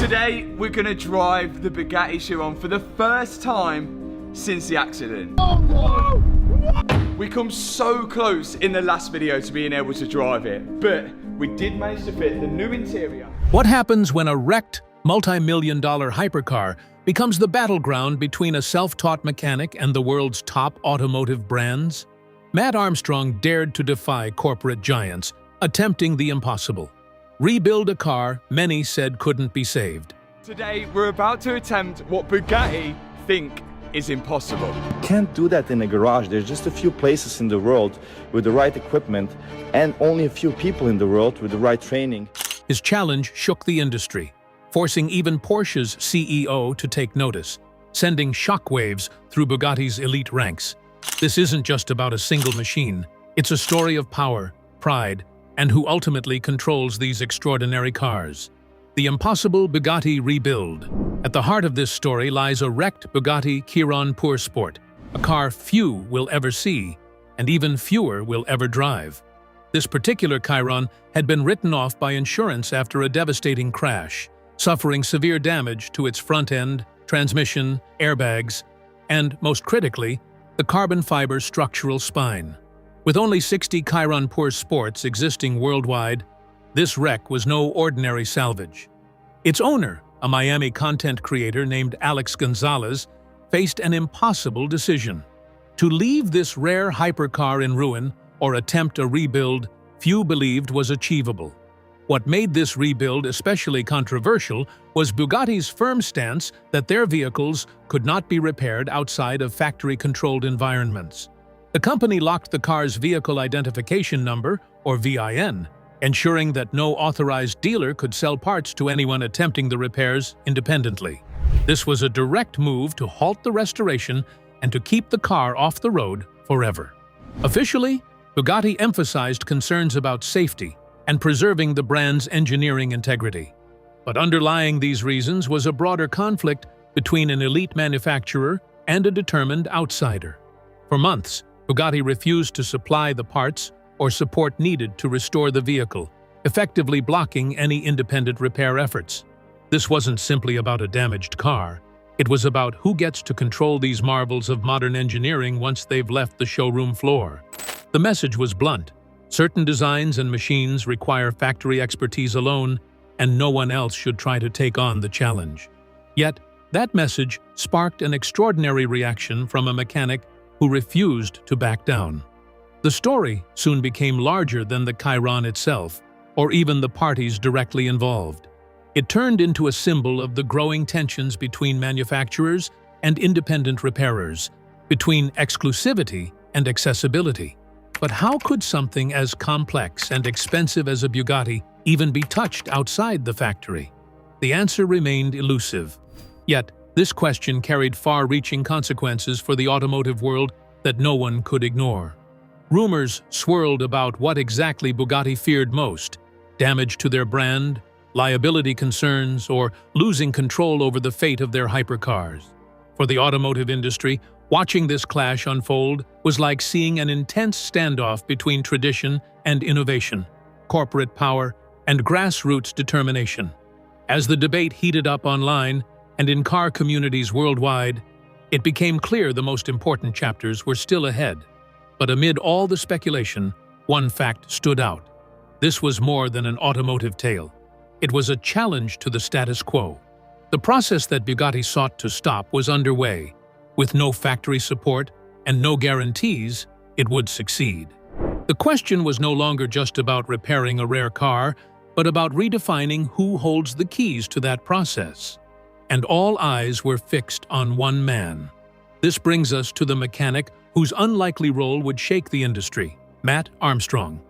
Today, we're gonna drive the Bugatti Chiron for the first time since the accident. We come so close in the last video to being able to drive it, but we did manage to fit the new interior. What happens when a wrecked, multi-million-dollar hypercar becomes the battleground between a self-taught mechanic and the world's top automotive brands? Matt Armstrong dared to defy corporate giants, attempting the impossible. Rebuild a car many said couldn't be saved. Today, we're about to attempt what Bugatti think is impossible. Can't do that in a garage. There's just a few places in the world with the right equipment and only a few people in the world with the right training. His challenge shook the industry, forcing even Porsche's CEO to take notice, sending shockwaves through Bugatti's elite ranks. This isn't just about a single machine. It's a story of power, pride, and who ultimately controls these extraordinary cars. The impossible Bugatti rebuild. At the heart of this story lies a wrecked Bugatti Chiron Pure Sport, a car few will ever see, and even fewer will ever drive. This particular Chiron had been written off by insurance after a devastating crash, suffering severe damage to its front end, transmission, airbags, and, most critically, the carbon fiber structural spine. With only 60 Chiron Pure Sports existing worldwide, this wreck was no ordinary salvage. Its owner, a Miami content creator named Alex Gonzalez, faced an impossible decision. To leave this rare hypercar in ruin or attempt a rebuild few believed was achievable. What made this rebuild especially controversial was Bugatti's firm stance that their vehicles could not be repaired outside of factory-controlled environments. The company locked the car's vehicle identification number, or VIN, ensuring that no authorized dealer could sell parts to anyone attempting the repairs independently. This was a direct move to halt the restoration and to keep the car off the road forever. Officially, Bugatti emphasized concerns about safety and preserving the brand's engineering integrity. But underlying these reasons was a broader conflict between an elite manufacturer and a determined outsider. For months, Bugatti refused to supply the parts or support needed to restore the vehicle, effectively blocking any independent repair efforts. This wasn't simply about a damaged car. It was about who gets to control these marvels of modern engineering once they've left the showroom floor. The message was blunt. Certain designs and machines require factory expertise alone, and no one else should try to take on the challenge. Yet, that message sparked an extraordinary reaction from a mechanic who refused to back down. The story soon became larger than the Chiron itself, or even the parties directly involved. It turned into a symbol of the growing tensions between manufacturers and independent repairers, between exclusivity and accessibility. But how could something as complex and expensive as a Bugatti even be touched outside the factory? The answer remained elusive. Yet, this question carried far-reaching consequences for the automotive world that no one could ignore. Rumors swirled about what exactly Bugatti feared most: damage to their brand, liability concerns, or losing control over the fate of their hypercars. For the automotive industry, watching this clash unfold was like seeing an intense standoff between tradition and innovation, corporate power and grassroots determination. As the debate heated up online and in car communities worldwide, it became clear the most important chapters were still ahead. But amid all the speculation, one fact stood out. This was more than an automotive tale. It was a challenge to the status quo. The process that Bugatti sought to stop was underway. With no factory support and no guarantees it would succeed. The question was no longer just about repairing a rare car, but about redefining who holds the keys to that process. And all eyes were fixed on one man. This brings us to the mechanic whose unlikely role would shake the industry, Matt Armstrong.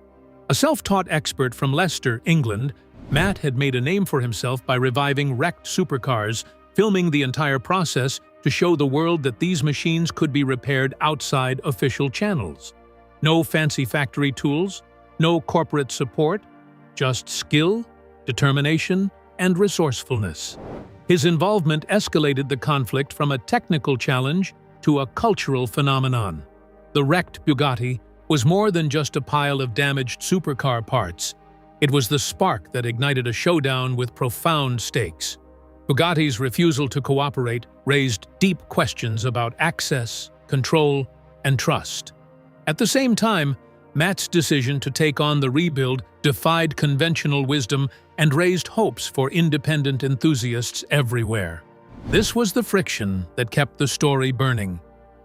A self-taught expert from Leicester, England, Matt had made a name for himself by reviving wrecked supercars, filming the entire process to show the world that these machines could be repaired outside official channels. No fancy factory tools, no corporate support, just skill, determination, and resourcefulness. His involvement escalated the conflict from a technical challenge to a cultural phenomenon. The wrecked Bugatti was more than just a pile of damaged supercar parts. It was the spark that ignited a showdown with profound stakes. Bugatti's refusal to cooperate raised deep questions about access, control, and trust. At the same time, Matt's decision to take on the rebuild defied conventional wisdom and raised hopes for independent enthusiasts everywhere. This was the friction that kept the story burning.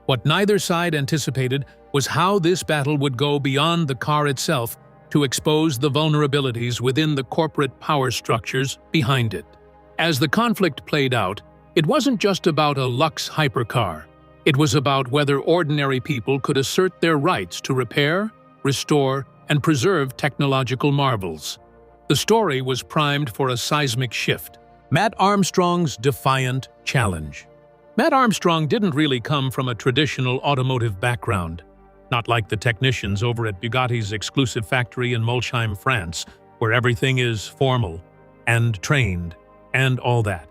What neither side anticipated was how this battle would go beyond the car itself to expose the vulnerabilities within the corporate power structures behind it. As the conflict played out, it wasn't just about a luxe hypercar. It was about whether ordinary people could assert their rights to repair, restore, and preserve technological marvels. The story was primed for a seismic shift. Matt Armstrong's Defiant challenge. Matt Armstrong didn't really come from a traditional automotive background, not like the technicians over at Bugatti's exclusive factory in Molsheim, France, where everything is formal and trained and all that.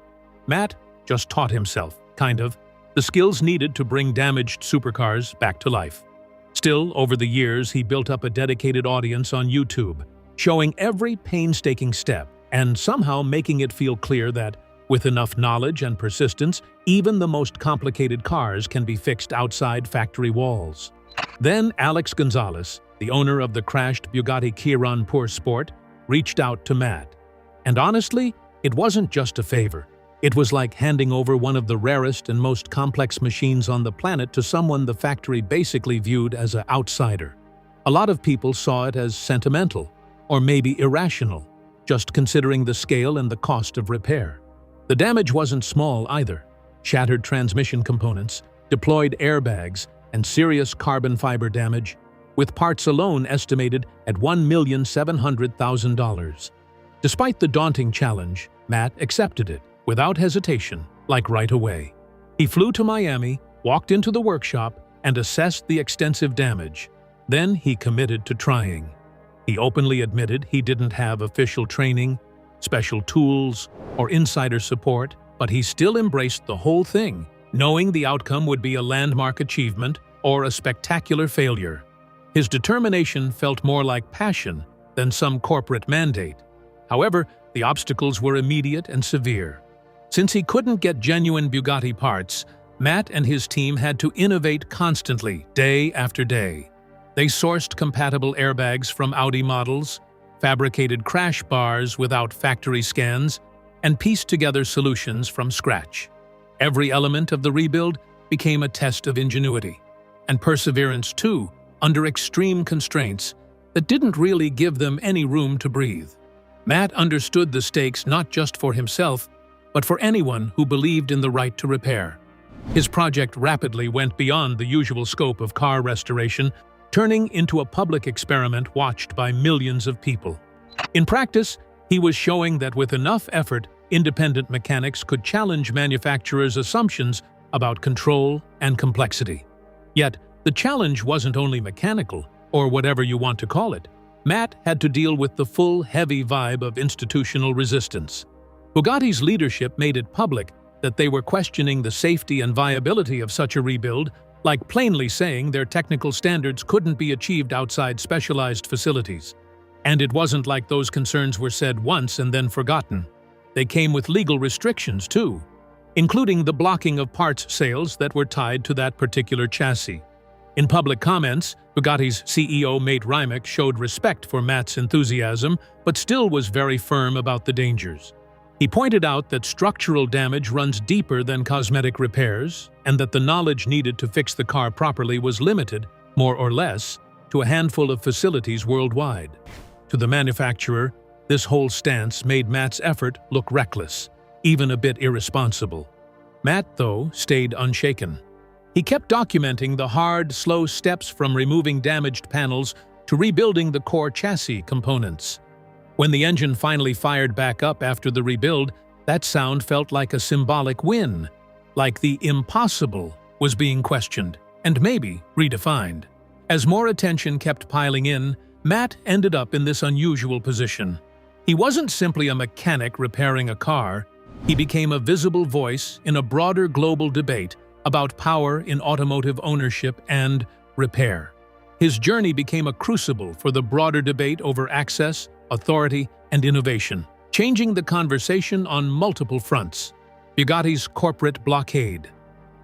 Matt just taught himself, kind of, the skills needed to bring damaged supercars back to life. Still, over the years, he built up a dedicated audience on YouTube, showing every painstaking step and somehow making it feel clear that, with enough knowledge and persistence, even the most complicated cars can be fixed outside factory walls. Then Alex Gonzalez, the owner of the crashed Bugatti Chiron Pur Sport, reached out to Matt. And honestly, it wasn't just a favor. It was like handing over one of the rarest and most complex machines on the planet to someone the factory basically viewed as an outsider. A lot of people saw it as sentimental, or maybe irrational, just considering the scale and the cost of repair. The damage wasn't small either. Shattered transmission components, deployed airbags, and serious carbon fiber damage, with parts alone estimated at $1,700,000. Despite the daunting challenge, Matt accepted it, without hesitation, like right away. He flew to Miami, walked into the workshop, and assessed the extensive damage. Then he committed to trying. He openly admitted he didn't have official training, special tools, or insider support, but he still embraced the whole thing, knowing the outcome would be a landmark achievement or a spectacular failure. His determination felt more like passion than some corporate mandate. However, the obstacles were immediate and severe. Since he couldn't get genuine Bugatti parts, Matt and his team had to innovate constantly, day after day. They sourced compatible airbags from Audi models, fabricated crash bars without factory scans, and pieced together solutions from scratch. Every element of the rebuild became a test of ingenuity, and perseverance too, under extreme constraints that didn't really give them any room to breathe. Matt understood the stakes not just for himself, but for anyone who believed in the right to repair. His project rapidly went beyond the usual scope of car restoration, turning into a public experiment watched by millions of people. In practice, he was showing that with enough effort, independent mechanics could challenge manufacturers' assumptions about control and complexity. Yet, the challenge wasn't only mechanical, or whatever you want to call it. Matt had to deal with the full, heavy vibe of institutional resistance. Bugatti's leadership made it public that they were questioning the safety and viability of such a rebuild, like plainly saying their technical standards couldn't be achieved outside specialized facilities. And it wasn't like those concerns were said once and then forgotten. They came with legal restrictions too, including the blocking of parts sales that were tied to that particular chassis. In public comments, Bugatti's CEO Mate Rimac showed respect for Matt's enthusiasm, but still was very firm about the dangers. He pointed out that structural damage runs deeper than cosmetic repairs, and that the knowledge needed to fix the car properly was limited, more or less, to a handful of facilities worldwide. To the manufacturer, this whole stance made Matt's effort look reckless, even a bit irresponsible. Matt, though, stayed unshaken. He kept documenting the hard, slow steps from removing damaged panels to rebuilding the core chassis components. When the engine finally fired back up after the rebuild, that sound felt like a symbolic win, like the impossible was being questioned, and maybe redefined. As more attention kept piling in, Matt ended up in this unusual position. He wasn't simply a mechanic repairing a car, he became a visible voice in a broader global debate about power in automotive ownership and repair. His journey became a crucible for the broader debate over access, authority, and innovation, changing the conversation on multiple fronts. Bugatti's corporate blockade.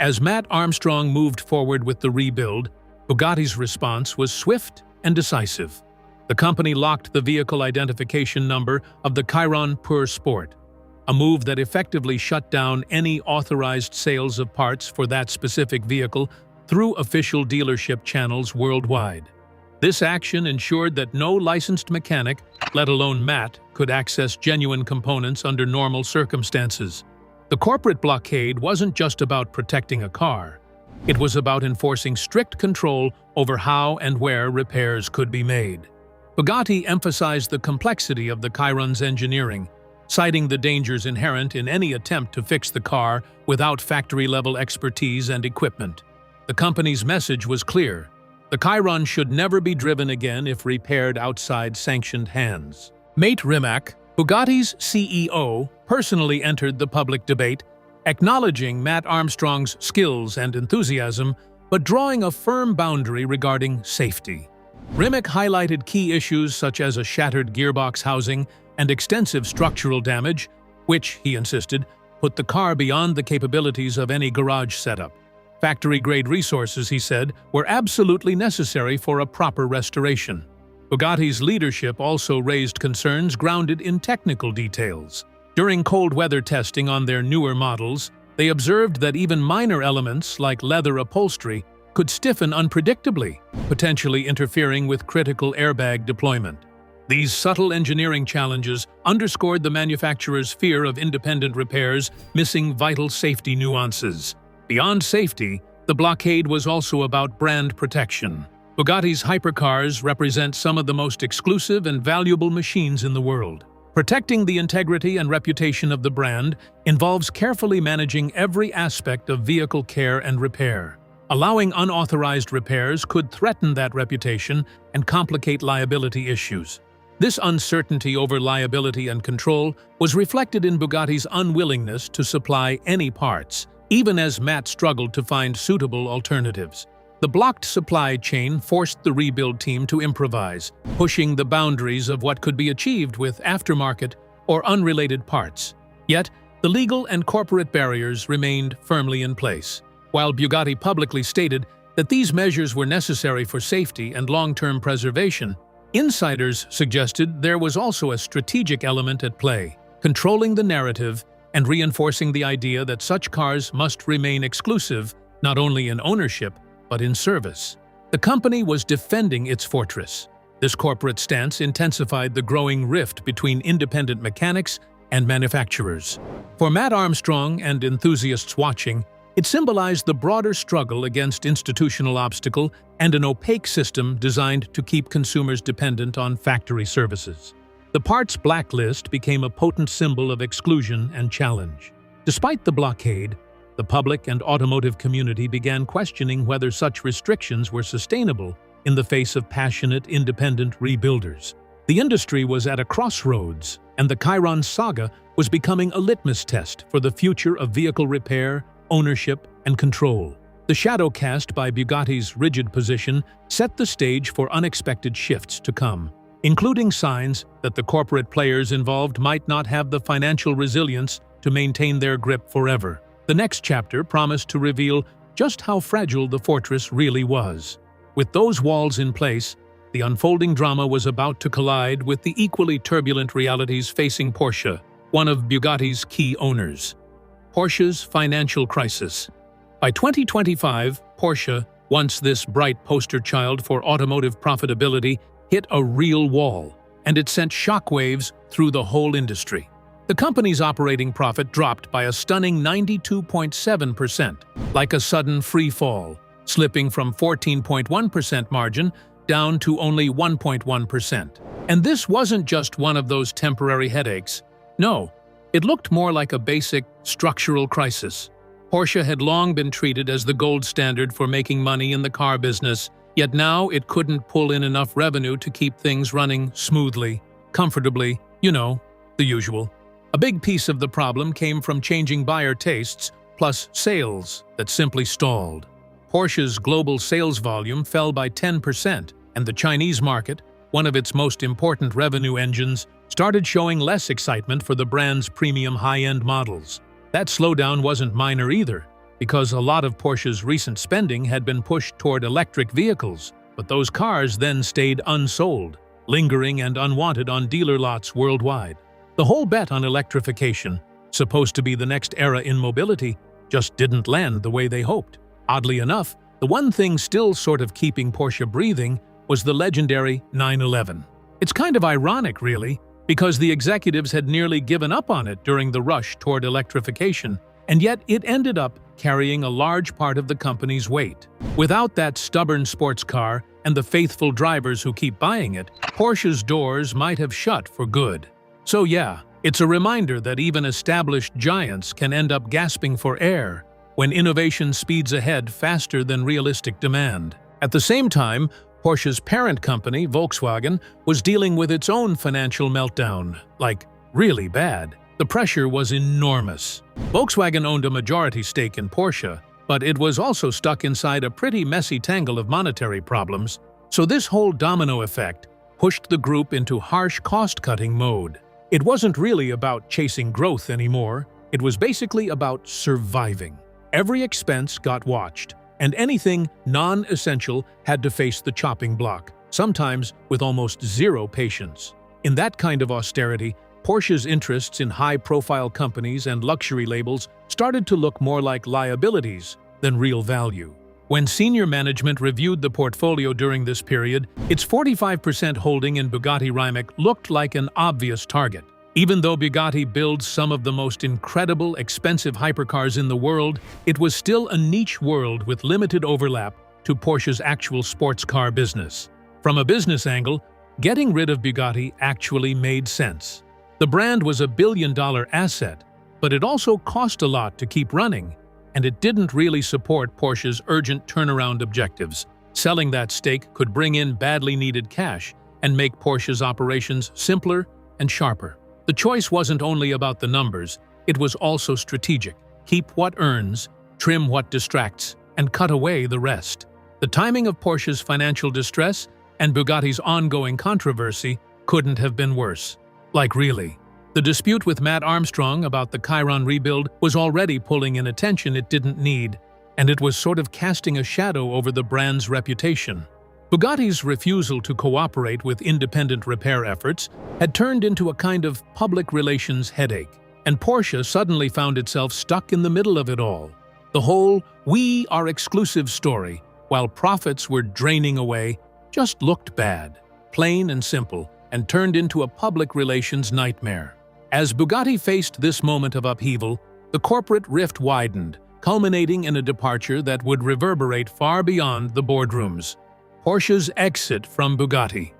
As Matt Armstrong moved forward with the rebuild, Bugatti's response was swift and decisive. The company locked the vehicle identification number of the Chiron Pur Sport, a move that effectively shut down any authorized sales of parts for that specific vehicle through official dealership channels worldwide. This action ensured that no licensed mechanic, let alone Matt, could access genuine components under normal circumstances. The corporate blockade wasn't just about protecting a car. It was about enforcing strict control over how and where repairs could be made. Bugatti emphasized the complexity of the Chiron's engineering, citing the dangers inherent in any attempt to fix the car without factory-level expertise and equipment. The company's message was clear: the Chiron should never be driven again if repaired outside sanctioned hands. Mate Rimac, Bugatti's CEO, personally entered the public debate, acknowledging Matt Armstrong's skills and enthusiasm, but drawing a firm boundary regarding safety. Rimac highlighted key issues such as a shattered gearbox housing and extensive structural damage, which, he insisted, put the car beyond the capabilities of any garage setup. Factory-grade resources, he said, were absolutely necessary for a proper restoration. Bugatti's leadership also raised concerns grounded in technical details. During cold weather testing on their newer models, they observed that even minor elements like leather upholstery could stiffen unpredictably, potentially interfering with critical airbag deployment. These subtle engineering challenges underscored the manufacturer's fear of independent repairs, missing vital safety nuances. Beyond safety, the blockade was also about brand protection. Bugatti's hypercars represent some of the most exclusive and valuable machines in the world. Protecting the integrity and reputation of the brand involves carefully managing every aspect of vehicle care and repair. Allowing unauthorized repairs could threaten that reputation and complicate liability issues. This uncertainty over liability and control was reflected in Bugatti's unwillingness to supply any parts, even as Matt struggled to find suitable alternatives. The blocked supply chain forced the rebuild team to improvise, pushing the boundaries of what could be achieved with aftermarket or unrelated parts. Yet, the legal and corporate barriers remained firmly in place. While Bugatti publicly stated that these measures were necessary for safety and long-term preservation, insiders suggested there was also a strategic element at play, controlling the narrative and reinforcing the idea that such cars must remain exclusive, not only in ownership, but in service. The company was defending its fortress. This corporate stance intensified the growing rift between independent mechanics and manufacturers. For Matt Armstrong and enthusiasts watching, it symbolized the broader struggle against institutional obstacle and an opaque system designed to keep consumers dependent on factory services. The parts blacklist became a potent symbol of exclusion and challenge. Despite the blockade, the public and automotive community began questioning whether such restrictions were sustainable in the face of passionate, independent rebuilders. The industry was at a crossroads, and the Chiron saga was becoming a litmus test for the future of vehicle repair, ownership, and control. The shadow cast by Bugatti's rigid position set the stage for unexpected shifts to come, including signs that the corporate players involved might not have the financial resilience to maintain their grip forever. The next chapter promised to reveal just how fragile the fortress really was. With those walls in place, the unfolding drama was about to collide with the equally turbulent realities facing Porsche, one of Bugatti's key owners. Porsche's financial crisis. By 2025, Porsche, once this bright poster child for automotive profitability, hit a real wall, and it sent shockwaves through the whole industry. The company's operating profit dropped by a stunning 92.7%, like a sudden free fall, slipping from 14.1% margin down to only 1.1%. And this wasn't just one of those temporary headaches. No, it looked more like a basic structural crisis. Porsche had long been treated as the gold standard for making money in the car business, yet now it couldn't pull in enough revenue to keep things running smoothly, comfortably, the usual. A big piece of the problem came from changing buyer tastes, plus sales that simply stalled. Porsche's global sales volume fell by 10%, and the Chinese market, one of its most important revenue engines, started showing less excitement for the brand's premium high-end models. That slowdown wasn't minor either, because a lot of Porsche's recent spending had been pushed toward electric vehicles, but those cars then stayed unsold, lingering and unwanted on dealer lots worldwide. The whole bet on electrification, supposed to be the next era in mobility, just didn't land the way they hoped. Oddly enough, the one thing still sort of keeping Porsche breathing was the legendary 911. It's kind of ironic, really, because the executives had nearly given up on it during the rush toward electrification, and yet it ended up carrying a large part of the company's weight. Without that stubborn sports car and the faithful drivers who keep buying it, Porsche's doors might have shut for good. So yeah, it's a reminder that even established giants can end up gasping for air when innovation speeds ahead faster than realistic demand. At the same time, Porsche's parent company, Volkswagen, was dealing with its own financial meltdown, like really bad. The pressure was enormous. Volkswagen owned a majority stake in Porsche, but it was also stuck inside a pretty messy tangle of monetary problems, so this whole domino effect pushed the group into harsh cost-cutting mode. It wasn't really about chasing growth anymore, it was basically about surviving. Every expense got watched, and anything non-essential had to face the chopping block, sometimes with almost zero patience. In that kind of austerity, Porsche's interests in high-profile companies and luxury labels started to look more like liabilities than real value. When senior management reviewed the portfolio during this period, its 45% holding in Bugatti Rimac looked like an obvious target. Even though Bugatti builds some of the most incredible, expensive hypercars in the world, it was still a niche world with limited overlap to Porsche's actual sports car business. From a business angle, getting rid of Bugatti actually made sense. The brand was a billion-dollar asset, but it also cost a lot to keep running, and it didn't really support Porsche's urgent turnaround objectives. Selling that stake could bring in badly needed cash and make Porsche's operations simpler and sharper. The choice wasn't only about the numbers, it was also strategic. Keep what earns, trim what distracts, and cut away the rest. The timing of Porsche's financial distress and Bugatti's ongoing controversy couldn't have been worse. Like really. The dispute with Matt Armstrong about the Chiron rebuild was already pulling in attention it didn't need, and it was sort of casting a shadow over the brand's reputation. Bugatti's refusal to cooperate with independent repair efforts had turned into a kind of public relations headache, and Porsche suddenly found itself stuck in the middle of it all. The whole "we are exclusive" story, while profits were draining away, just looked bad, plain and simple, and turned into a public relations nightmare. As Bugatti faced this moment of upheaval, the corporate rift widened, culminating in a departure that would reverberate far beyond the boardrooms. Porsche's exit from Bugatti.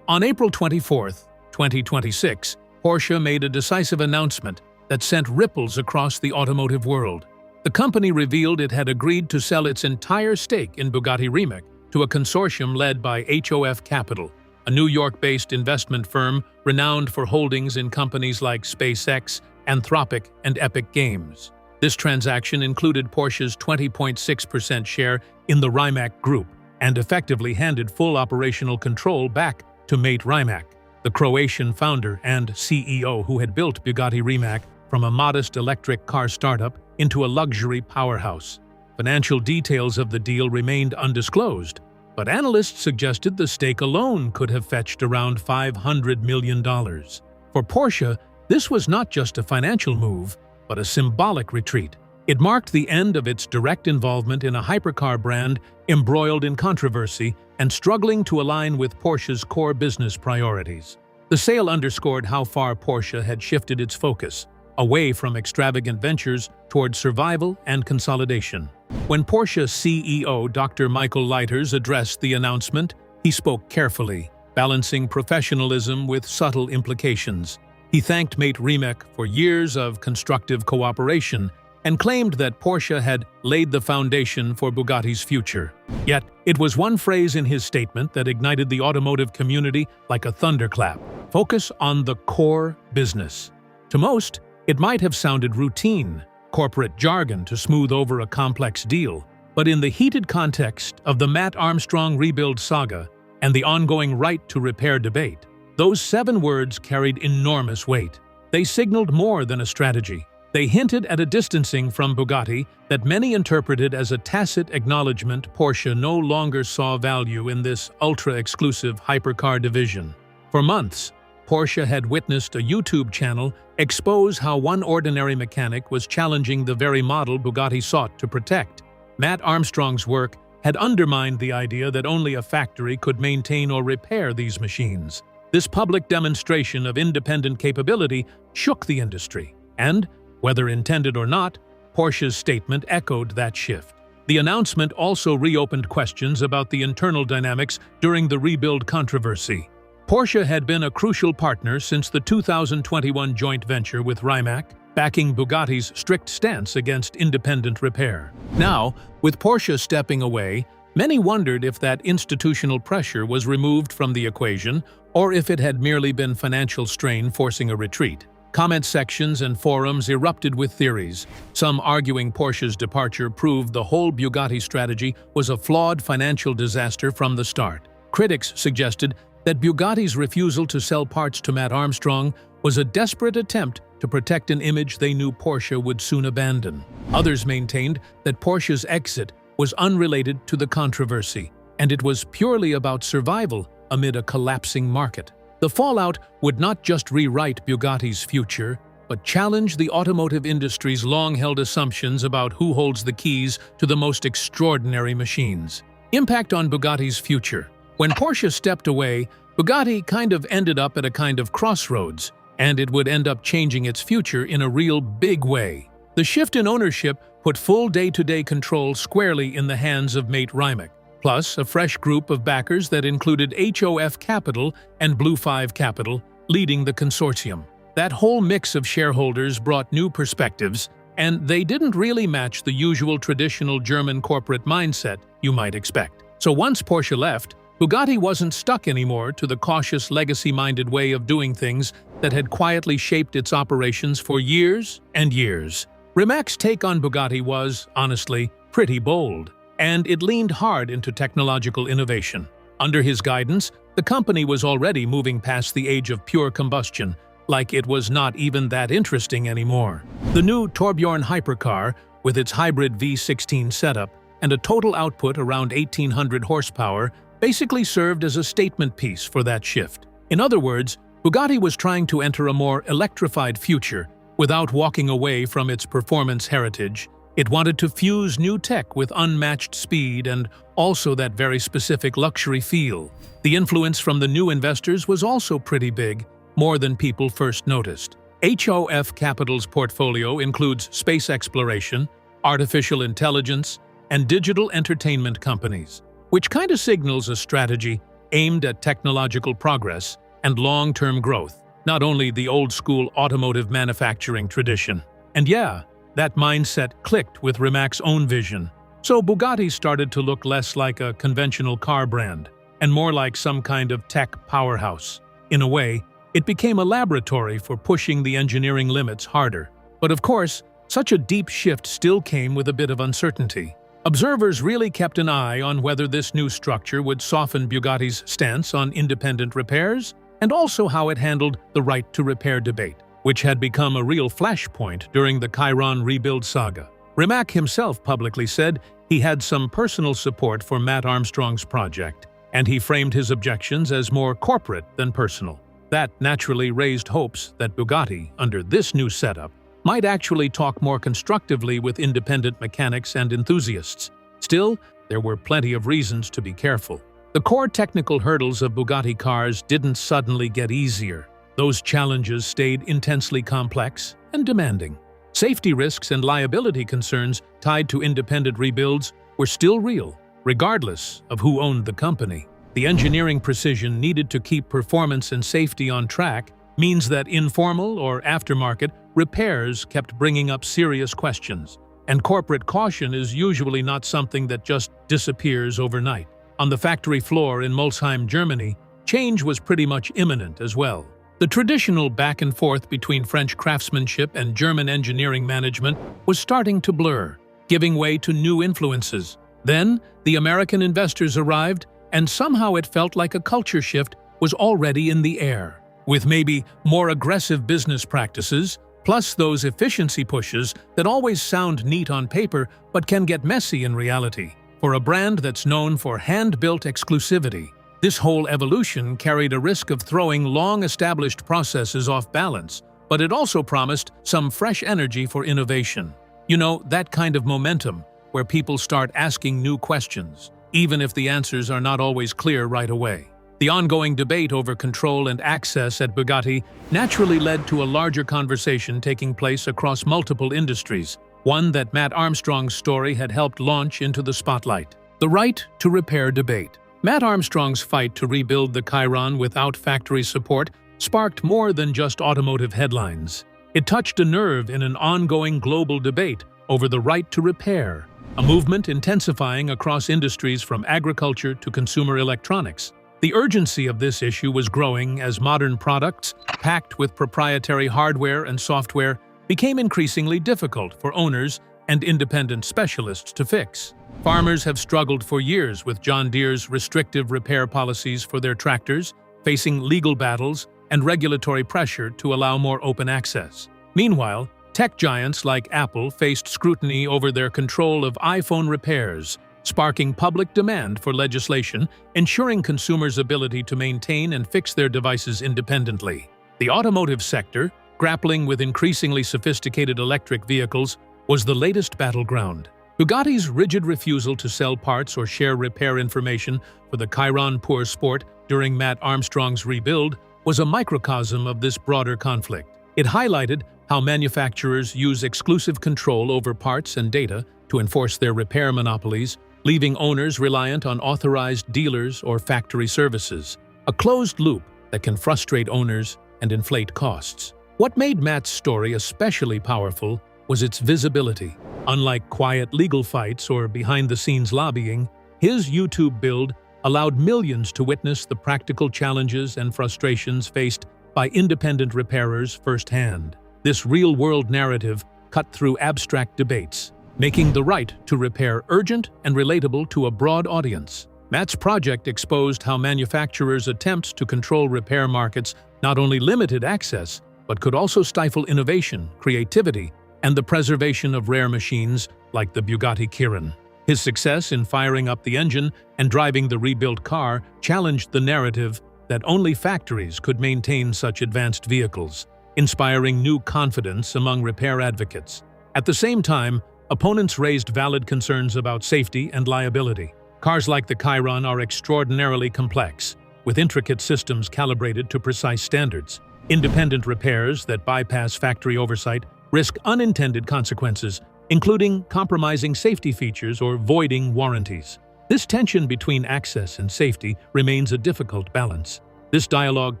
On April 24, 2026, Porsche made a decisive announcement that sent ripples across the automotive world. The company revealed it had agreed to sell its entire stake in Bugatti Rimac to a consortium led by HOF Capital, a New York-based investment firm renowned for holdings in companies like SpaceX, Anthropic, and Epic Games. This transaction included Porsche's 20.6% share in the Rimac Group and effectively handed full operational control back to Mate Rimac, the Croatian founder and CEO who had built Bugatti Rimac from a modest electric car startup into a luxury powerhouse. Financial details of the deal remained undisclosed, but analysts suggested the stake alone could have fetched around $500 million. For Porsche, this was not just a financial move, but a symbolic retreat. It marked the end of its direct involvement in a hypercar brand embroiled in controversy and struggling to align with Porsche's core business priorities. The sale underscored how far Porsche had shifted its focus, away from extravagant ventures toward survival and consolidation. When Porsche CEO Dr. Michael Leiters addressed the announcement, he spoke carefully, balancing professionalism with subtle implications. He thanked Mate Rimac for years of constructive cooperation and claimed that Porsche had laid the foundation for Bugatti's future. Yet, it was one phrase in his statement that ignited the automotive community like a thunderclap: focus on the core business. To most, it might have sounded routine, corporate jargon to smooth over a complex deal, but in the heated context of the Matt Armstrong rebuild saga and the ongoing right to repair debate, those 7 words carried enormous weight. They signaled more than a strategy. They hinted at a distancing from Bugatti that many interpreted as a tacit acknowledgement Porsche no longer saw value in this ultra-exclusive hypercar division. For months, Porsche had witnessed a YouTube channel expose how one ordinary mechanic was challenging the very model Bugatti sought to protect. Matt Armstrong's work had undermined the idea that only a factory could maintain or repair these machines. This public demonstration of independent capability shook the industry, and, whether intended or not, Porsche's statement echoed that shift. The announcement also reopened questions about the internal dynamics during the rebuild controversy. Porsche had been a crucial partner since the 2021 joint venture with Rimac, backing Bugatti's strict stance against independent repair. Now, with Porsche stepping away, many wondered if that institutional pressure was removed from the equation or if it had merely been financial strain forcing a retreat. Comment sections and forums erupted with theories, some arguing Porsche's departure proved the whole Bugatti strategy was a flawed financial disaster from the start. Critics suggested that Bugatti's refusal to sell parts to Matt Armstrong was a desperate attempt to protect an image they knew Porsche would soon abandon. Others maintained that Porsche's exit was unrelated to the controversy, and it was purely about survival amid a collapsing market. The fallout would not just rewrite Bugatti's future, but challenge the automotive industry's long-held assumptions about who holds the keys to the most extraordinary machines. Impact on Bugatti's future. When Porsche stepped away, Bugatti kind of ended up at a kind of crossroads, and it would end up changing its future in a real big way. The shift in ownership put full day-to-day control squarely in the hands of mate Rimac, plus a fresh group of backers that included HOF Capital and Blue 5 Capital leading the consortium. That whole mix of shareholders brought new perspectives, and they didn't really match the usual traditional German corporate mindset you might expect. So once Porsche left, Bugatti wasn't stuck anymore to the cautious, legacy-minded way of doing things that had quietly shaped its operations for years and years. Rimac's take on Bugatti was, honestly, pretty bold, and it leaned hard into technological innovation. Under his guidance, the company was already moving past the age of pure combustion, like it was not even that interesting anymore. The new Torbjorn hypercar, with its hybrid V16 setup and a total output around 1,800 horsepower, basically served as a statement piece for that shift. In other words, Bugatti was trying to enter a more electrified future without walking away from its performance heritage. It wanted to fuse new tech with unmatched speed and also that very specific luxury feel. The influence from the new investors was also pretty big, more than people first noticed. HOF Capital's portfolio includes space exploration, artificial intelligence, and digital entertainment companies, which kind of signals a strategy aimed at technological progress and long-term growth, not only the old-school automotive manufacturing tradition. And yeah, that mindset clicked with Rimac's own vision. So Bugatti started to look less like a conventional car brand and more like some kind of tech powerhouse. In a way, it became a laboratory for pushing the engineering limits harder. But of course, such a deep shift still came with a bit of uncertainty. Observers really kept an eye on whether this new structure would soften Bugatti's stance on independent repairs and also how it handled the right to repair debate, which had become a real flashpoint during the Chiron rebuild saga. Rimac himself publicly said he had some personal support for Matt Armstrong's project, and he framed his objections as more corporate than personal. That naturally raised hopes that Bugatti, under this new setup, might actually talk more constructively with independent mechanics and enthusiasts. Still, there were plenty of reasons to be careful. The core technical hurdles of Bugatti cars didn't suddenly get easier. Those challenges stayed intensely complex and demanding. Safety risks and liability concerns tied to independent rebuilds were still real, regardless of who owned the company. The engineering precision needed to keep performance and safety on track means that informal or aftermarket repairs kept bringing up serious questions, and corporate caution is usually not something that just disappears overnight. On the factory floor in Molsheim, Germany, change was pretty much imminent as well. The traditional back and forth between French craftsmanship and German engineering management was starting to blur, giving way to new influences. Then, the American investors arrived, and somehow it felt like a culture shift was already in the air. With maybe more aggressive business practices, Plus those efficiency pushes that always sound neat on paper but can get messy in reality. For a brand that's known for hand-built exclusivity, this whole evolution carried a risk of throwing long-established processes off balance, but it also promised some fresh energy for innovation. You know, that kind of momentum, where people start asking new questions, even if the answers are not always clear right away. The ongoing debate over control and access at Bugatti naturally led to a larger conversation taking place across multiple industries, one that Matt Armstrong's story had helped launch into the spotlight. The right to repair debate. Matt Armstrong's fight to rebuild the Chiron without factory support sparked more than just automotive headlines. It touched a nerve in an ongoing global debate over the right to repair, a movement intensifying across industries from agriculture to consumer electronics. The urgency of this issue was growing as modern products, packed with proprietary hardware and software, became increasingly difficult for owners and independent specialists to fix. Farmers have struggled for years with John Deere's restrictive repair policies for their tractors, facing legal battles and regulatory pressure to allow more open access. Meanwhile, tech giants like Apple faced scrutiny over their control of iPhone repairs, sparking public demand for legislation ensuring consumers' ability to maintain and fix their devices independently. The automotive sector, grappling with increasingly sophisticated electric vehicles, was the latest battleground. Bugatti's rigid refusal to sell parts or share repair information for the Chiron Pour Sport during Matt Armstrong's rebuild was a microcosm of this broader conflict. It highlighted how manufacturers use exclusive control over parts and data to enforce their repair monopolies, leaving owners reliant on authorized dealers or factory services, a closed loop that can frustrate owners and inflate costs. What made Matt's story especially powerful was its visibility. Unlike quiet legal fights or behind-the-scenes lobbying, his YouTube build allowed millions to witness the practical challenges and frustrations faced by independent repairers firsthand. This real-world narrative cut through abstract debates, making the right to repair urgent and relatable to a broad audience. Matt's project exposed how manufacturers' attempts to control repair markets not only limited access, but could also stifle innovation, creativity, and the preservation of rare machines like the Bugatti Chiron. His success in firing up the engine and driving the rebuilt car challenged the narrative that only factories could maintain such advanced vehicles, inspiring new confidence among repair advocates. At the same time, opponents raised valid concerns about safety and liability. Cars like the Chiron are extraordinarily complex, with intricate systems calibrated to precise standards. Independent repairs that bypass factory oversight risk unintended consequences, including compromising safety features or voiding warranties. This tension between access and safety remains a difficult balance. This dialogue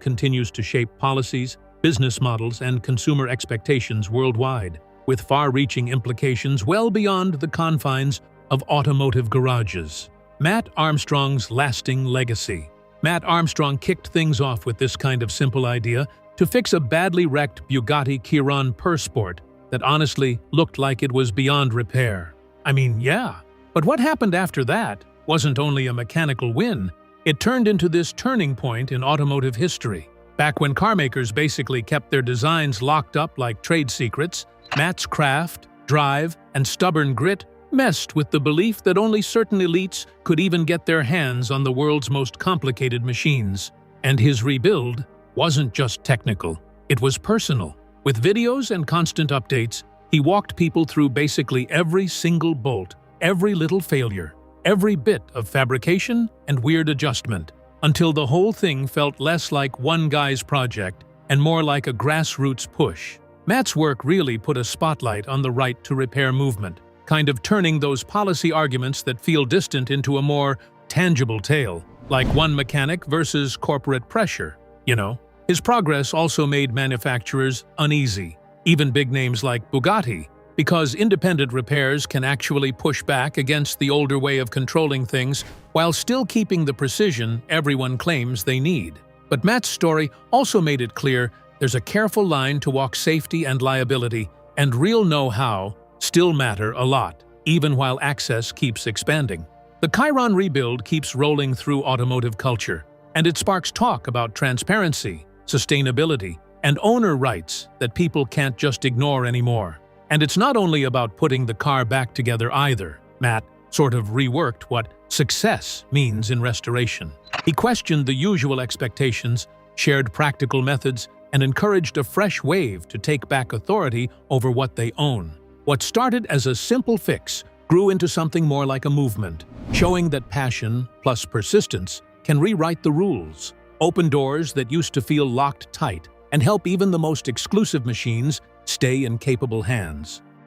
continues to shape policies, business models, and consumer expectations worldwide, with far-reaching implications well beyond the confines of automotive garages. Matt Armstrong's lasting legacy. Matt Armstrong kicked things off with this kind of simple idea to fix a badly wrecked Bugatti Chiron Pour Sport that honestly looked like it was beyond repair. I mean, yeah, but what happened after that wasn't only a mechanical win, it turned into this turning point in automotive history. Back when carmakers basically kept their designs locked up like trade secrets, Matt's craft, drive, and stubborn grit messed with the belief that only certain elites could even get their hands on the world's most complicated machines. And his rebuild wasn't just technical, it was personal. With videos and constant updates, he walked people through basically every single bolt, every little failure, every bit of fabrication and weird adjustment, until the whole thing felt less like one guy's project and more like a grassroots push. Matt's work really put a spotlight on the right to repair movement, kind of turning those policy arguments that feel distant into a more tangible tale, like one mechanic versus corporate pressure, you know? His progress also made manufacturers uneasy, even big names like Bugatti, because independent repairs can actually push back against the older way of controlling things while still keeping the precision everyone claims they need. But Matt's story also made it clear there's a careful line to walk safety and liability, and real know-how still matter a lot, even while access keeps expanding. The Chiron rebuild keeps rolling through automotive culture, and it sparks talk about transparency, sustainability, And owner writes that people can't just ignore anymore. And it's not only about putting the car back together either. Matt sort of reworked what success means in restoration. He questioned the usual expectations, shared practical methods, and encouraged a fresh wave to take back authority over what they own. What started as a simple fix grew into something more like a movement, showing that passion plus persistence can rewrite the rules, open doors that used to feel locked tight, and help even the most exclusive machines stay in capable hands.